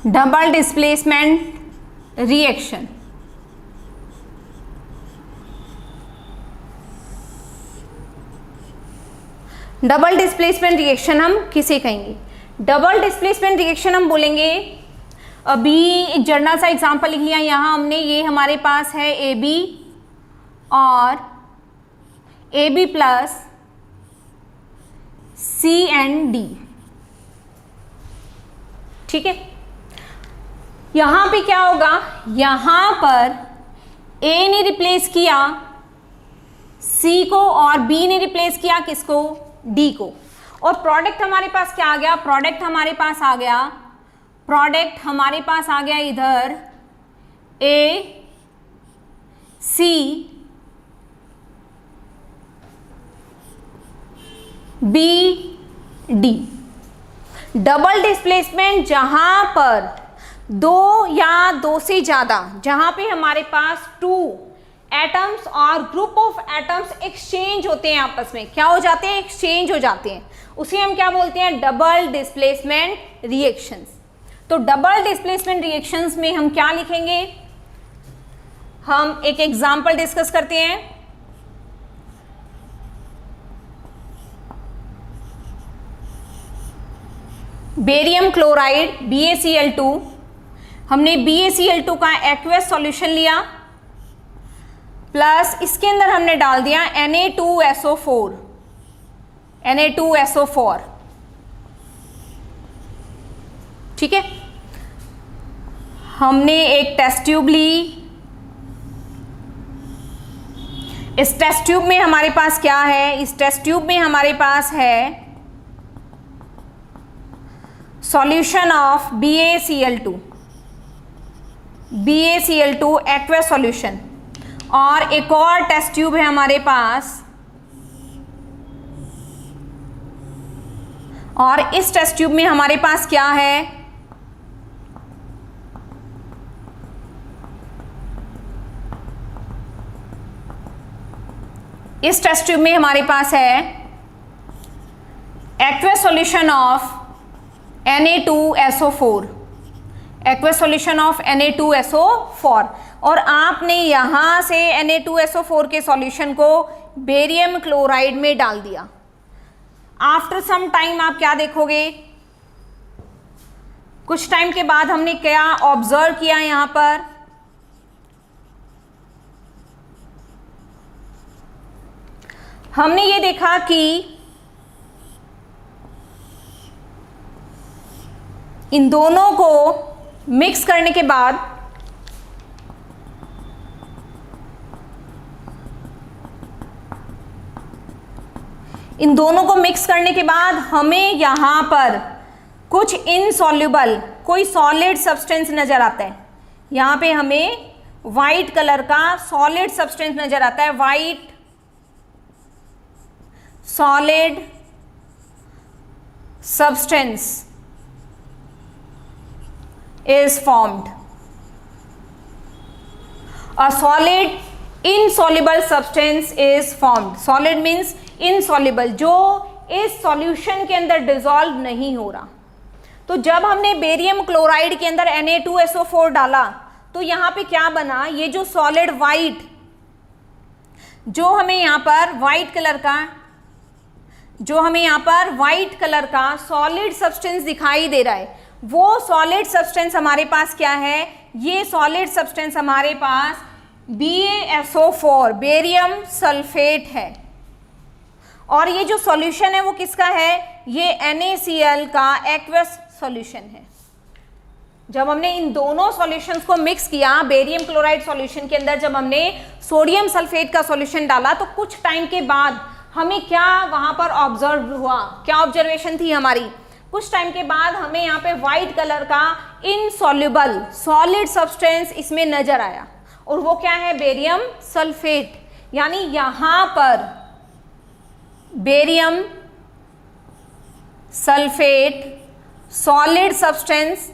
Double displacement reaction. Double displacement reaction हम किसे कहेंगे? डबल डिस्प्लेसमेंट रिएक्शन हम बोलेंगे, अभी जर्नल सा एग्जांपल लिख लिया यहाँ हमने, ये हमारे पास है ए बी और A B plus C and D, ठीक है। यहां पे क्या होगा, यहां पर ए ने रिप्लेस किया सी को और बी ने रिप्लेस किया किसको, डी को, और प्रोडक्ट हमारे पास क्या आ गया, प्रोडक्ट हमारे पास आ गया इधर A C B D. Double displacement जहां पर दो या दो से ज्यादा, जहां पे हमारे पास टू एटम्स और ग्रुप ऑफ एटम्स एक्सचेंज होते हैं, आपस में क्या हो जाते हैं, एक्सचेंज हो जाते हैं, उसे हम क्या बोलते हैं, डबल डिस्प्लेसमेंट रिएक्शंस। तो डबल डिस्प्लेसमेंट रिएक्शंस में हम क्या लिखेंगे, हम एक एग्जांपल डिस्कस करते हैं। बेरियम क्लोराइड BaCl2, हमने BaCl2 का एक्वस सॉल्यूशन लिया, प्लस इसके अंदर हमने डाल दिया Na2SO4, ठीक है। हमने एक टेस्ट ट्यूब ली, इस टेस्ट ट्यूब में हमारे पास क्या है, इस टेस्ट ट्यूब में हमारे पास है solution of BaCl2 aqueous solution, और एक और टेस्ट ट्यूब है हमारे पास, और इस टेस्ट ट्यूब में हमारे पास क्या है, इस टेस्ट ट्यूब में हमारे पास है aqueous solution of Na2SO4, aqueous solution of Na2SO4, और आपने यहां से Na2SO4 के सॉल्यूशन को बेरियम क्लोराइड में डाल दिया। आफ्टर सम टाइम आप क्या देखोगे, कुछ टाइम के बाद हमने क्या ऑब्जर्व किया, यहां पर हमने ये देखा कि इन दोनों को मिक्स करने के बाद हमें यहां पर कुछ इनसॉल्युबल, कोई सॉलिड सब्सटेंस नजर आता है। यहां पे हमें वाइट कलर का सॉलिड सब्सटेंस नजर आता है, white solid substance is formed. A solid insoluble substance is formed. Solid means insoluble, जो इस सॉल्यूशन के अंदर डिसॉल्व नहीं हो रहा। तो जब हमने बेरियम क्लोराइड के अंदर Na2SO4 डाला तो यहाँ पे क्या बना, ये जो सॉलिड वाइट, जो हमें यहाँ पर वाइट कलर का सॉलिड सब्सटेंस दिखाई दे रहा है, वो सॉलिड सब्सटेंस हमारे पास क्या है, ये सॉलिड सब्सटेंस हमारे पास BaSO4 बेरियम सल्फेट है, और ये जो सॉल्यूशन है वो किसका है, ये NaCl का एक्वस सॉल्यूशन है। जब हमने इन दोनों सॉल्यूशंस को मिक्स किया, बेरियम क्लोराइड सॉल्यूशन के अंदर जब हमने सोडियम सल्फेट का सॉल्यूशन डाला, तो कुछ टाइम के बाद हमें क्या वहां पर ऑब्जर्व हुआ, क्या ऑब्जर्वेशन थी हमारी, कुछ टाइम के बाद हमें यहाँ पे व्हाइट कलर का इनसॉल्युबल सॉलिड सब्सटेंस इसमें नजर आया, और वो क्या है, बेरियम सल्फेट। यानी यहां पर बेरियम सल्फेट सॉलिड सब्सटेंस,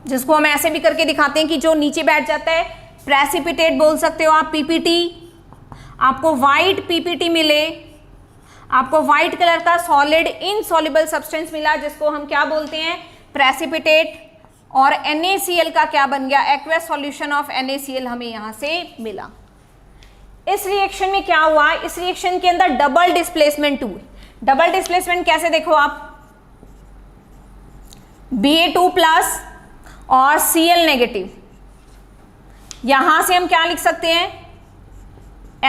जिसको हम ऐसे भी करके दिखाते हैं कि जो नीचे बैठ जाता है, प्रेसिपिटेट बोल सकते हो आप, PPT, आपको व्हाइट PPT मिले, आपको व्हाइट कलर का सॉलिड इनसॉल्युबल सब्सटेंस मिला, जिसको हम क्या बोलते हैं, प्रेसिपिटेट, और NaCl का क्या बन गया, एक्वस सॉल्यूशन ऑफ NaCl हमें यहां से मिला। इस रिएक्शन में क्या हुआ, इस रिएक्शन के अंदर डबल डिस्प्लेसमेंट हुई। डबल डिस्प्लेसमेंट कैसे, देखो आप, Ba2 प्लस और Cl नेगेटिव, यहां से हम क्या लिख सकते हैं,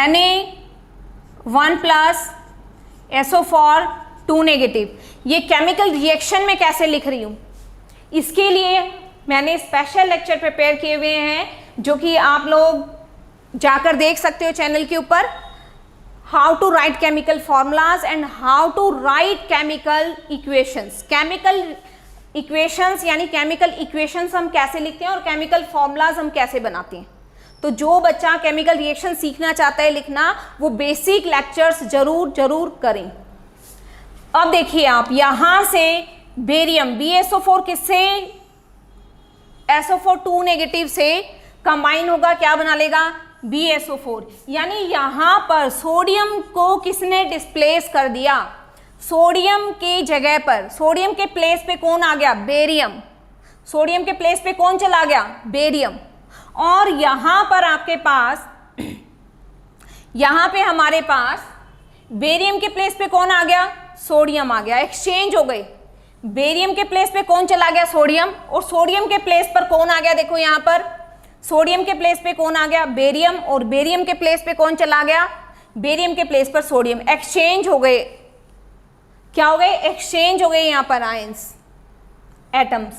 Na1 प्लस SO4 2 नेगेटिव। ये केमिकल रिएक्शन में कैसे लिख रही हूं, इसके लिए मैंने स्पेशल लेक्चर प्रिपेयर किए हुए हैं, जो कि आप लोग जाकर देख सकते हो चैनल के ऊपर, how to write chemical formulas and how to write chemical equations. Chemical equations यानी केमिकल इक्वेशंस हम कैसे लिखते हैं और केमिकल फॉर्मूलाज हम कैसे बनाते हैं। तो जो बच्चा केमिकल रिएक्शन सीखना चाहता है लिखना, वो बेसिक लेक्चर्स जरूर करें। अब देखिए आप, यहां से बेरियम BaSO4 किससे, SO4 2 नेगेटिव से कंबाइन होगा, क्या बना लेगा, BaSO4। यानी यहां पर सोडियम को किसने डिस्प्लेस कर दिया, सोडियम के जगह पर, सोडियम के प्लेस पे कौन आ गया, बेरियम। सोडियम के प्लेस पे कौन चला गया, बेरियम। और यहां पर आपके पास, यहां पे हमारे पास बेरियम के प्लेस पे कौन आ गया, सोडियम आ गया, एक्सचेंज हो गए। बेरियम के प्लेस पे कौन चला गया, सोडियम, और सोडियम के प्लेस पर कौन आ गया, देखो यहां पर सोडियम के प्लेस पे कौन आ गया, बेरियम, और बेरियम के प्लेस पे कौन चला गया, बेरियम के प्लेस पर सोडियम। एक्सचेंज हो गए, क्या हो गए, एक्सचेंज हो गए यहां पर आयंस, एटम्स,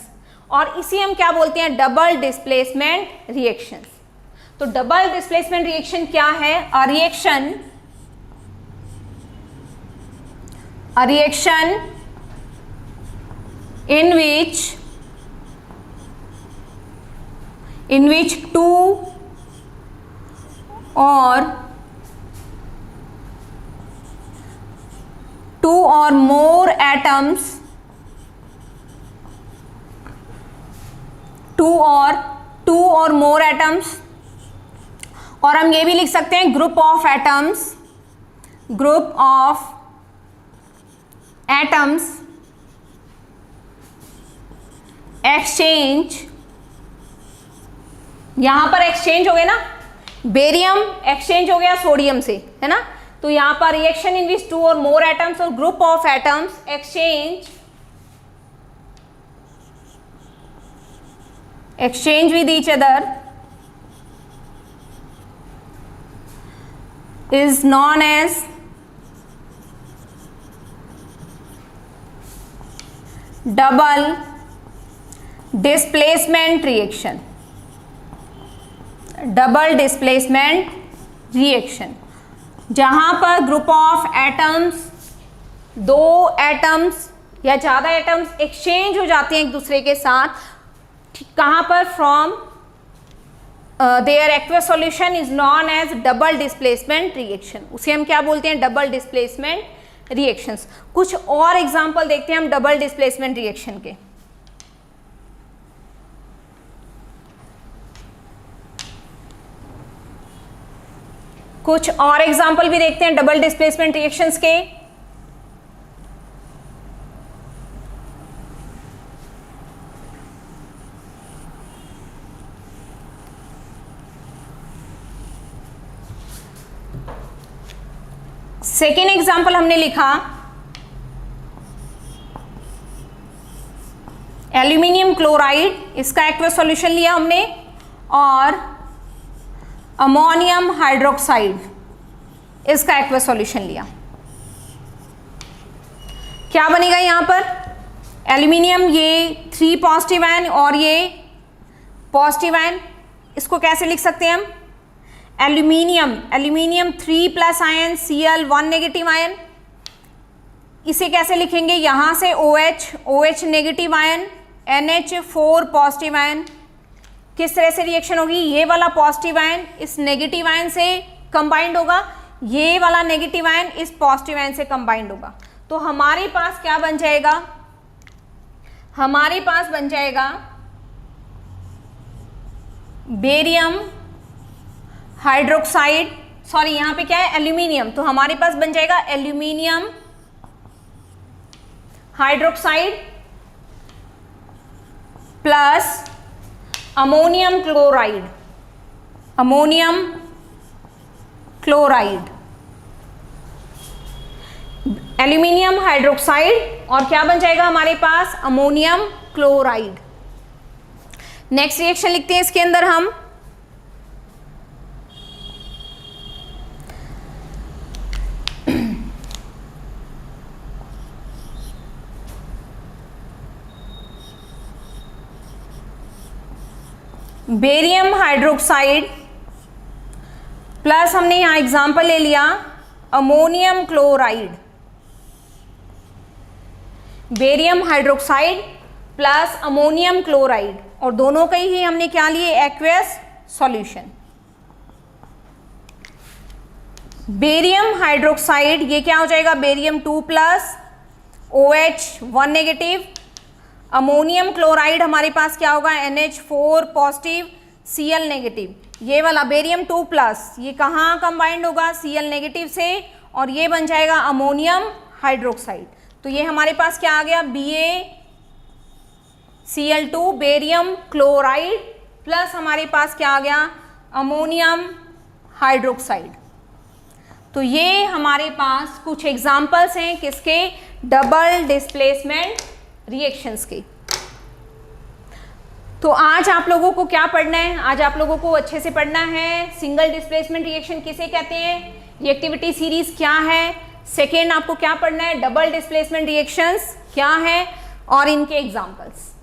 और इसी हम क्या बोलते हैं, डबल डिस्प्लेसमेंट रिएक्शंस। तो डबल डिस्प्लेसमेंट रिएक्शन क्या है, a reaction in which two or more atoms, two or more atoms, और हम ये भी लिख सकते हैं ग्रुप ऑफ एटम्स एक्सचेंज। यहां पर एक्सचेंज हो गए ना, बेरियम एक्सचेंज हो गया सोडियम से, है ना। तो यहां पर रिएक्शन इन विच टू और मोर एटम्स और group of atoms exchange with each other is known as double displacement reaction। Double displacement reaction, जहां पर ग्रुप ऑफ एटम्स, दो एटम्स या ज्यादा एटम्स एक्सचेंज हो जाते हैं एक दूसरे के साथ, कहां पर, from their aqueous solution is known as double displacement reaction. उसे हम क्या बोलते हैं, डबल डिस्प्लेसमेंट रिएक्शंस। कुछ और एग्जांपल देखते हैं हम डबल डिस्प्लेसमेंट रिएक्शन के। कुछ और एग्जाम्पल भी देखते हैं डबल डिस्प्लेसमेंट रिएक्शंस के। सेकेंड एग्जाम्पल हमने लिखा एल्यूमिनियम क्लोराइड, इसका एक्वस सॉल्यूशन लिया हमने, और अमोनियम हाइड्रोक्साइड, इसका एक्वस सॉल्यूशन लिया। क्या बनेगा यहां पर, एल्यूमिनियम ये 3 पॉजिटिव आयन और ये पॉजिटिव आयन, इसको कैसे लिख सकते हैं हम, aluminium 3 plus ion, Cl 1 negative ion. इसे कैसे लिखेंगे, यहां से OH negative ion, NH4 positive ion. किस तरह से रिएक्शन होगी, ये वाला पॉजिटिव आयन इस नेगेटिव आयन से कंबाइंड होगा, ये वाला नेगेटिव आयन इस पॉजिटिव आयन से कंबाइंड होगा। तो हमारे पास क्या बन जाएगा, हमारे पास बन जाएगा बेरियम हाइड्रोक्साइड, सॉरी यहां पे क्या है, एल्यूमिनियम, तो हमारे पास बन जाएगा aluminium hydroxide plus ammonium chloride, ammonium chloride, aluminium hydroxide, और क्या बन जाएगा हमारे पास, अमोनियम क्लोराइड। नेक्स्ट रिएक्शन लिखते हैं इसके अंदर हम, बेरियम हाइड्रोक्साइड प्लस हमने यहां एग्जांपल ले लिया ammonium chloride, barium hydroxide plus ammonium chloride, और दोनों का ही हमने क्या लिए, एक्वेस सॉल्यूशन। बेरियम हाइड्रोक्साइड ये क्या हो जाएगा, barium 2 plus OH 1 negative, ammonium chloride हमारे पास क्या होगा, NH4 पॉजिटिव Cl नेगेटिव। ये वाला बेरियम 2 प्लस ये कहाँ कंबाइंड होगा, Cl नेगेटिव से, और ये बन जाएगा अमोनियम हाइड्रोक्साइड। तो ये हमारे पास क्या आ गया, BaCl2 बेरियम क्लोराइड प्लस हमारे पास क्या आ गया, अमोनियम हाइड्रोक्साइड। तो ये हमारे पास कुछ एग्जाम्पल्स हैं किसके, डबल डिस्प्लेसमेंट रिएक्शंस के। तो आज आप लोगों को क्या पढ़ना है, आज आप लोगों को अच्छे से पढ़ना है सिंगल डिस्प्लेसमेंट रिएक्शन किसे कहते हैं, रिएक्टिविटी सीरीज क्या है, सेकेंड आपको क्या पढ़ना है, डबल डिस्प्लेसमेंट रिएक्शंस क्या है, और इनके एग्जाम्पल्स।